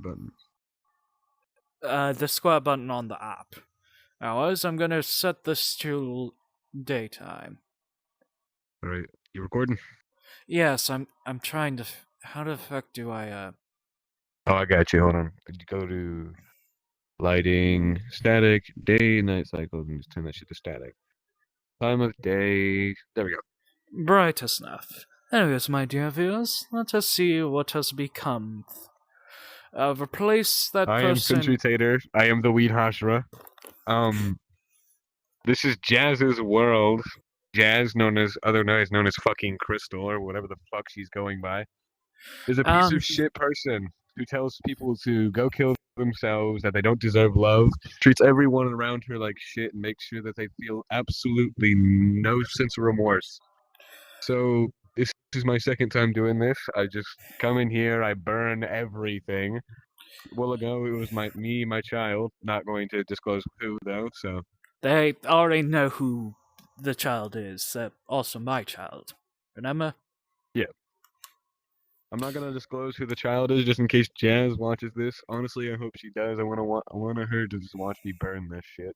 button? The square button on the app. Hours, I'm gonna set this to daytime. Alright, you recording? Yes, I'm trying to. How the fuck do I? Oh, I got you. Hold on. Go to lighting, static, day, night cycle, and just turn that shit to static. Time of day. There we go. Bright as enough. Anyways, my dear viewers, let us see what has become. Replace that I am person. Sentry Tater. I am the Weed Hashra. This is Jazz's world. Jazz, otherwise known as fucking Crystal, or whatever the fuck she's going by, is a piece of shit person who tells people to go kill themselves, that they don't deserve love, treats everyone around her like shit, and makes sure that they feel absolutely no sense of remorse. So this is my second time doing this. I just come in here, I burn everything. A while ago, it was my child. Not going to disclose who though. So They already know who the child is. Also, my child. Remember? yeah. I'm not gonna disclose who the child is, just in case Jazz watches this. Honestly, I hope she does. I want her to just watch me burn this shit.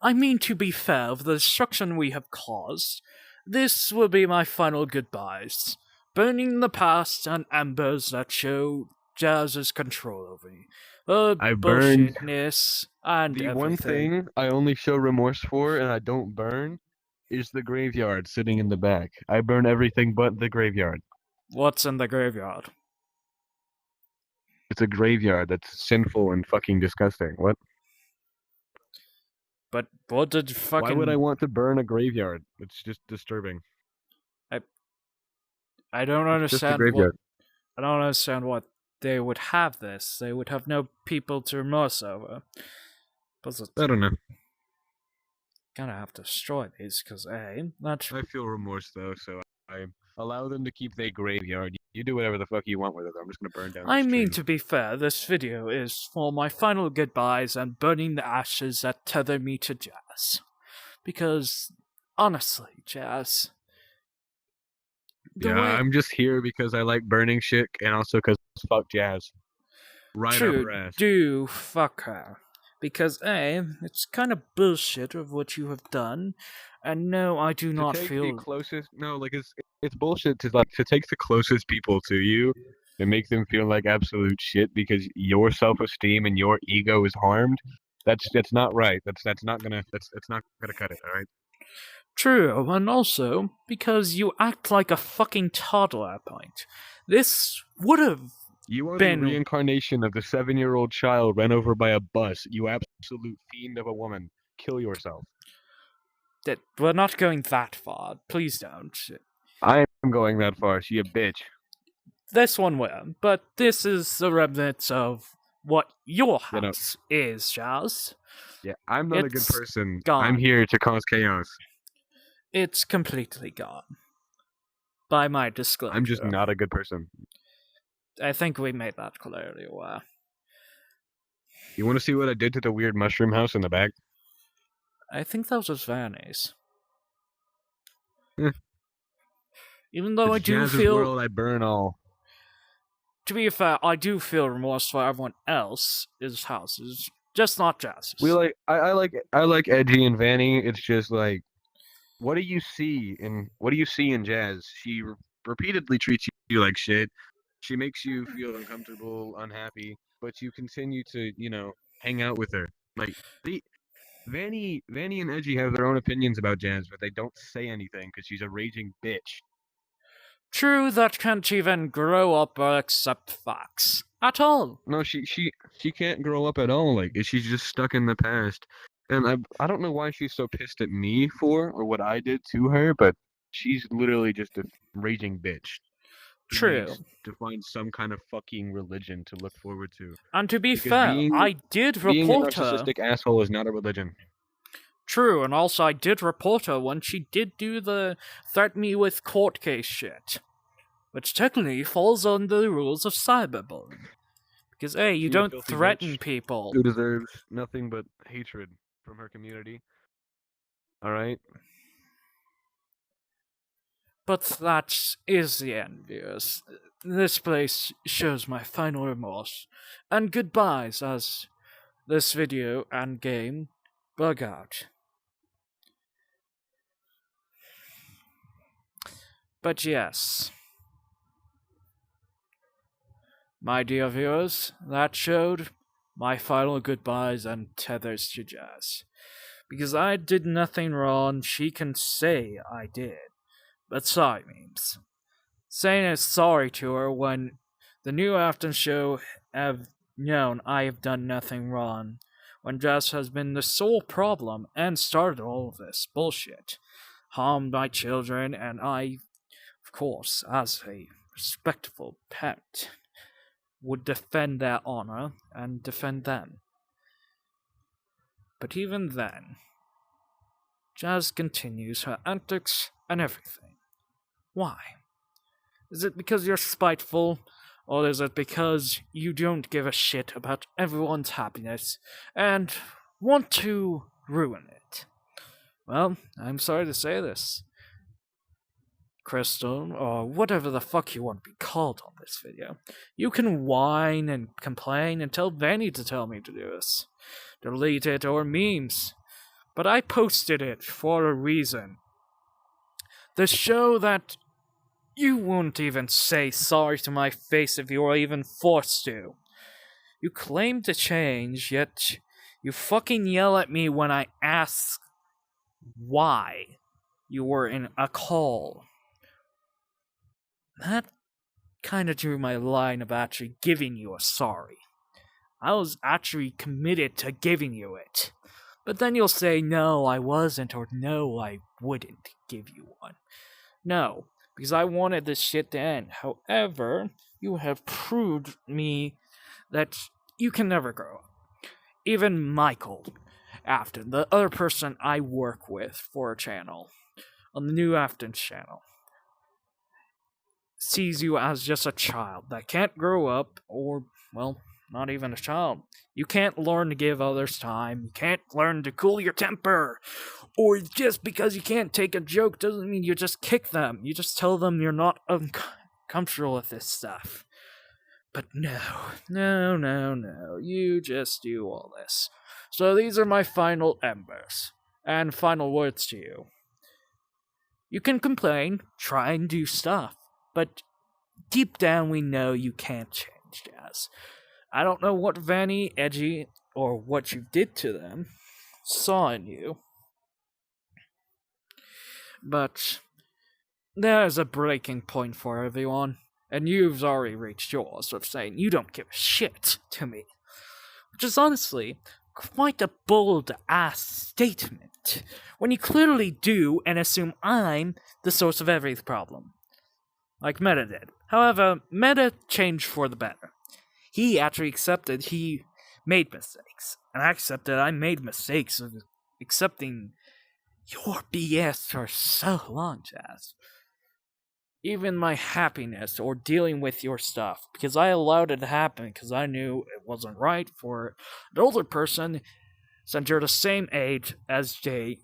I mean, to be fair, with the destruction we have caused, this will be my final goodbyes. Burning the past and embers that show Jazz's control over me. I burned bullshitness and the everything. one thing I only show remorse for, and I don't burn, is the graveyard sitting in the back. I burn everything but the graveyard. What's in the graveyard? It's a graveyard that's sinful and fucking disgusting. What? But what did fucking... Why would I want to burn a graveyard? It's just disturbing. I don't understand what... I don't understand what they would have this. They would have no people to remorse over. I don't know. Gonna have to destroy these, because I feel remorse, though, so I allow them to keep their graveyard. You do whatever the fuck you want with it. I'm just gonna burn down this tree. to be fair, this video is for my final goodbyes and burning the ashes that tether me to Jazz. Because, honestly, Jazz... I'm just here because I like burning shit, and also because fuck Jazz. Right up her ass. Do fuck her. Because it's kind of bullshit of what you have done, and no, I do not feel... it's bullshit to take the closest people to you and make them feel like absolute shit because your self-esteem and your ego is harmed. That's not right. That's not gonna cut it, alright? True, and also, because you act like a fucking toddler at point. This would have You are the reincarnation of the 7-year-old child run over by a bus. You absolute fiend of a woman. Kill yourself. We're not going that far. Please don't. I am going that far. She a bitch. This one will, but this is the remnants of what your house is, Jazz. Yeah, I'm not a good person. Gone. I'm here to cause chaos. It's completely gone. By my disclosure. I'm just not a good person. I think we made that clearly aware. You want to see what I did to the weird mushroom house in the back? I think that was Vanny's. Even though I do feel... world, I burn all. To be fair, I do feel remorse for everyone else's houses, just not Jazz's. I like Edgy and Vanny. It's just like, what do you see in Jazz? She repeatedly treats you like shit. She makes you feel uncomfortable, unhappy, but you continue to, hang out with her. Like, Vanny and Edgy have their own opinions about Jazz, but they don't say anything because she's a raging bitch. True, that can't even grow up or accept facts. At all. No, she can't grow up at all. Like, she's just stuck in the past. And I don't know why she's so pissed at me or what I did to her, but she's literally just a raging bitch. True. To find some kind of fucking religion to look forward to. And to be fair, I did report her. Being a narcissistic asshole is not a religion. True, and also I did report her when she did do the threaten me with court case shit. Which technically falls under the rules of cyberbullying. Because, hey, you don't threaten people. Who deserves nothing but hatred from her community. Alright? But that is the end, viewers. This place shows my final remorse and goodbyes as this video and game bug out. But yes, my dear viewers, that showed my final goodbyes and tethers to Jazz. Because I did nothing wrong, she can say I did. But sorry, memes. Saying sorry to her when the New Afton show have known I have done nothing wrong, when Jess has been the sole problem and started all of this bullshit, harmed my children, and I, of course, as a respectful parent, would defend their honor and defend them. But even then, Jazz continues her antics and everything. Why? Is it because you're spiteful, or is it because you don't give a shit about everyone's happiness and want to ruin it? Well, I'm sorry to say this, Crystal, or whatever the fuck you want to be called on this video. You can whine and complain and tell Vanny to tell me to do this. Delete it or memes. But I posted it for a reason. The show that you wouldn't even say sorry to my face if you were even forced to. You claim to change, yet you fucking yell at me when I ask why you were in a call. That kinda drew my line of actually giving you a sorry. I was actually committed to giving you it. But then you'll say, no, I wasn't, or no, I wouldn't give you one. No, because I wanted this shit to end. However, you have proved me that you can never grow up. Even Michael, Afton, the other person I work with for a channel, on the New Afton channel, sees you as just a child that can't grow up, or, well, not even a child. You can't learn to give others time. You can't learn to cool your temper. Or just because you can't take a joke doesn't mean you just kick them. You just tell them you're not uncomfortable with this stuff. But no. You just do all this. So these are my final embers. And final words to you. You can complain, try and do stuff. But deep down we know you can't change, Jazz. I don't know what Vanny, Edgy, or what you did to them saw in you. But there's a breaking point for everyone, and you've already reached yours of saying you don't give a shit to me. Which is honestly quite a bold-ass statement, when you clearly do and assume I'm the source of every problem. Like Meta did. However, Meta changed for the better. He actually accepted he made mistakes. And I accepted I made mistakes of accepting your BS for so long, Jazz. Even my happiness or dealing with your stuff. Because I allowed it to happen because I knew it wasn't right for an older person since you're the same age as Jay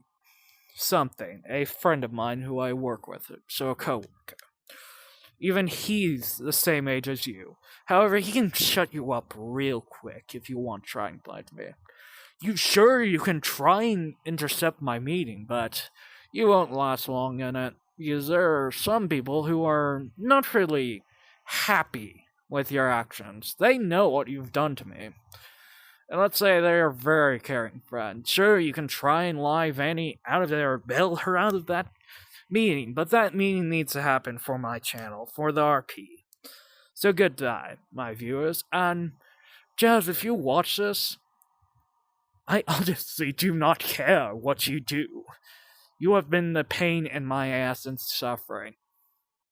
something, a friend of mine who I work with, so a coworker. Even he's the same age as you. However, he can shut you up real quick if you want to try and blind me. You can try and intercept my meeting, but you won't last long in it, because there are some people who are not really happy with your actions. They know what you've done to me. And let's say they're a very caring friend. Sure, you can try and lie Vanny out of there or bail her out of that meeting, but that meeting needs to happen for my channel, for the RP. So goodbye, my viewers, and Jazz, if you watch this, I honestly do not care what you do. You have been the pain in my ass and suffering.